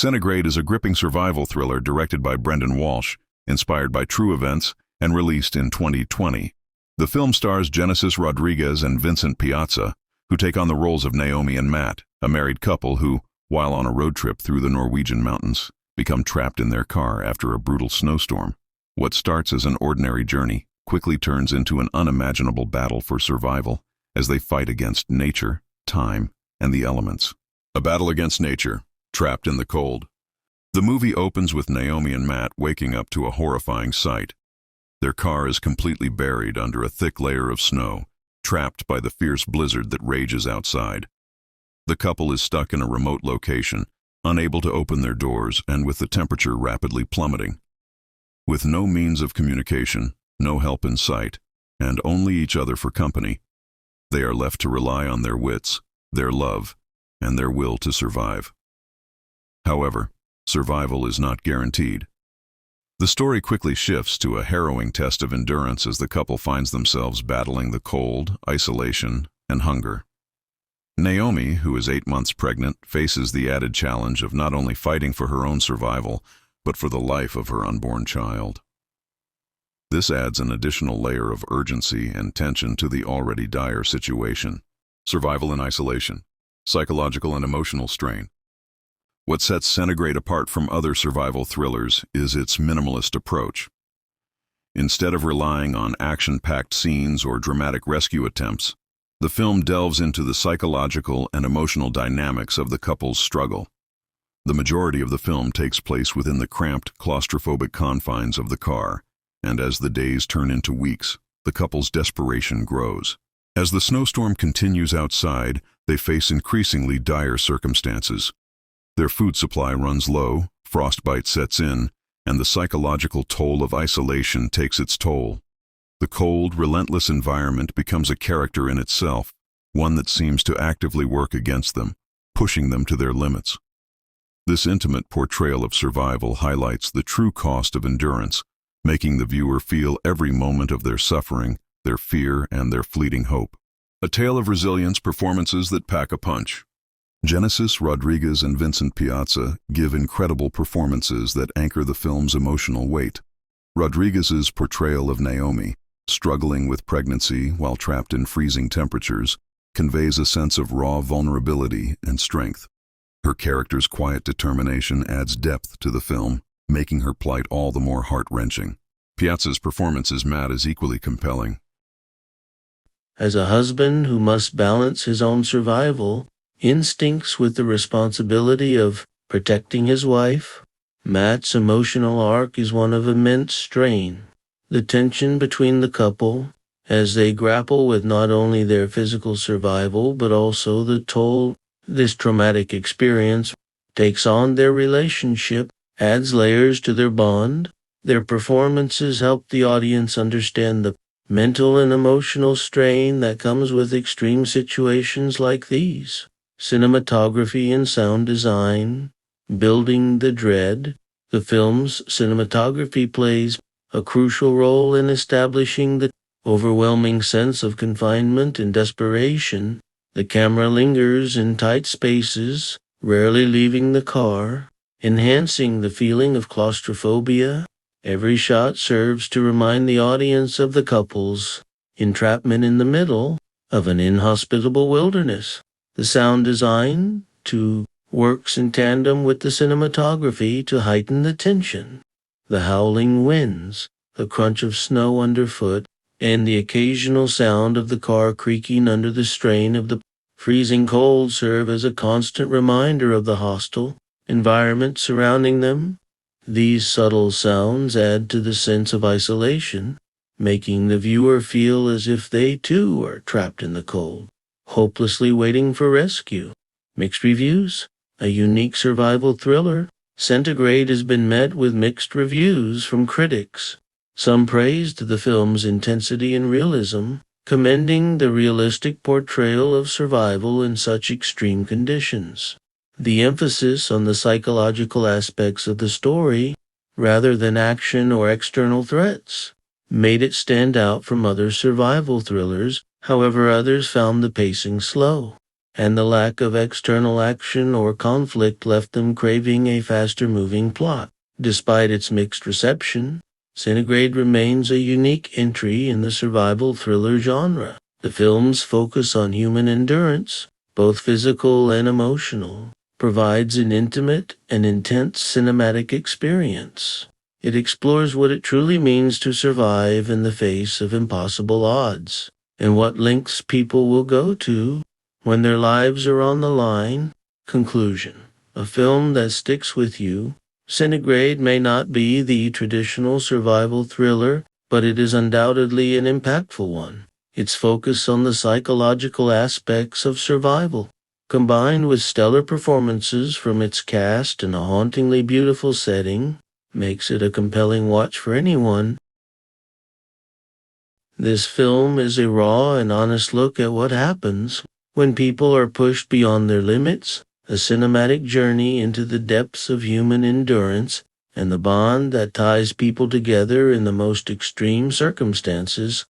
Centigrade is a gripping survival thriller directed by Brendan Walsh, inspired by true events, and released in 2020. The film stars Genesis Rodriguez and Vincent Piazza, who take on the roles of Naomi and Matt, a married couple who, while on a road trip through the Norwegian mountains, become trapped in their car after a brutal snowstorm. What starts as an ordinary journey quickly turns into an unimaginable battle for survival as they fight against nature, time, and the elements. A battle against nature, trapped in the cold. The movie opens with Naomi and Matt waking up to a horrifying sight. Their car is completely buried under a thick layer of snow, trapped by the fierce blizzard that rages outside. The couple is stuck in a remote location, unable to open their doors and with the temperature rapidly plummeting. With no means of communication, no help in sight, and only each other for company, they are left to rely on their wits, their love, and their will to survive. However, survival is not guaranteed. The story quickly shifts to a harrowing test of endurance as the couple finds themselves battling the cold, isolation, and hunger. Naomi, who is 8 months pregnant, faces the added challenge of not only fighting for her own survival, but for the life of her unborn child. This adds an additional layer of urgency and tension to the already dire situation. Survival in isolation, psychological and emotional strain. What sets Centigrade apart from other survival thrillers is its minimalist approach. Instead of relying on action-packed scenes or dramatic rescue attempts, the film delves into the psychological and emotional dynamics of the couple's struggle. The majority of the film takes place within the cramped, claustrophobic confines of the car, and as the days turn into weeks, the couple's desperation grows. As the snowstorm continues outside, they face increasingly dire circumstances. Their food supply runs low, frostbite sets in, and the psychological toll of isolation takes its toll. The cold, relentless environment becomes a character in itself, one that seems to actively work against them, pushing them to their limits. This intimate portrayal of survival highlights the true cost of endurance, making the viewer feel every moment of their suffering, their fear, and their fleeting hope. A tale of resilience, performances that pack a punch. Genesis Rodriguez and Vincent Piazza give incredible performances that anchor the film's emotional weight. Rodriguez's portrayal of Naomi, struggling with pregnancy while trapped in freezing temperatures, conveys a sense of raw vulnerability and strength. Her character's quiet determination adds depth to the film, making her plight all the more heart-wrenching. Piazza's performance as Matt is equally compelling. As a husband who must balance his own survival instincts with the responsibility of protecting his wife, Matt's emotional arc is one of immense strain. The tension between the couple, as they grapple with not only their physical survival but also the toll this traumatic experience takes on their relationship, adds layers to their bond. Their performances help the audience understand the mental and emotional strain that comes with extreme situations like these. Cinematography and sound design, building the dread. The film's cinematography plays a crucial role in establishing the overwhelming sense of confinement and desperation. The camera lingers in tight spaces, rarely leaving the car, enhancing the feeling of claustrophobia. Every shot serves to remind the audience of the couple's entrapment in the middle of an inhospitable wilderness. The sound design, too, works in tandem with the cinematography to heighten the tension. The howling winds, the crunch of snow underfoot, and the occasional sound of the car creaking under the strain of the freezing cold serve as a constant reminder of the hostile environment surrounding them. These subtle sounds add to the sense of isolation, making the viewer feel as if they too are trapped in the cold, hopelessly waiting for rescue. Mixed reviews. A unique survival thriller, Centigrade has been met with mixed reviews from critics. Some praised the film's intensity and realism, commending the realistic portrayal of survival in such extreme conditions. The emphasis on the psychological aspects of the story, rather than action or external threats, made it stand out from other survival thrillers. However, others found the pacing slow, and the lack of external action or conflict left them craving a faster-moving plot. Despite its mixed reception, Centigrade remains a unique entry in the survival thriller genre. The film's focus on human endurance, both physical and emotional, provides an intimate and intense cinematic experience. It explores what it truly means to survive in the face of impossible odds, and what lengths people will go to when their lives are on the line. Conclusion: a film that sticks with you. Centigrade may not be the traditional survival thriller, but it is undoubtedly an impactful one. Its focus on the psychological aspects of survival, combined with stellar performances from its cast and a hauntingly beautiful setting, makes it a compelling watch for anyone. This film is a raw and honest look at what happens when people are pushed beyond their limits, a cinematic journey into the depths of human endurance and the bond that ties people together in the most extreme circumstances.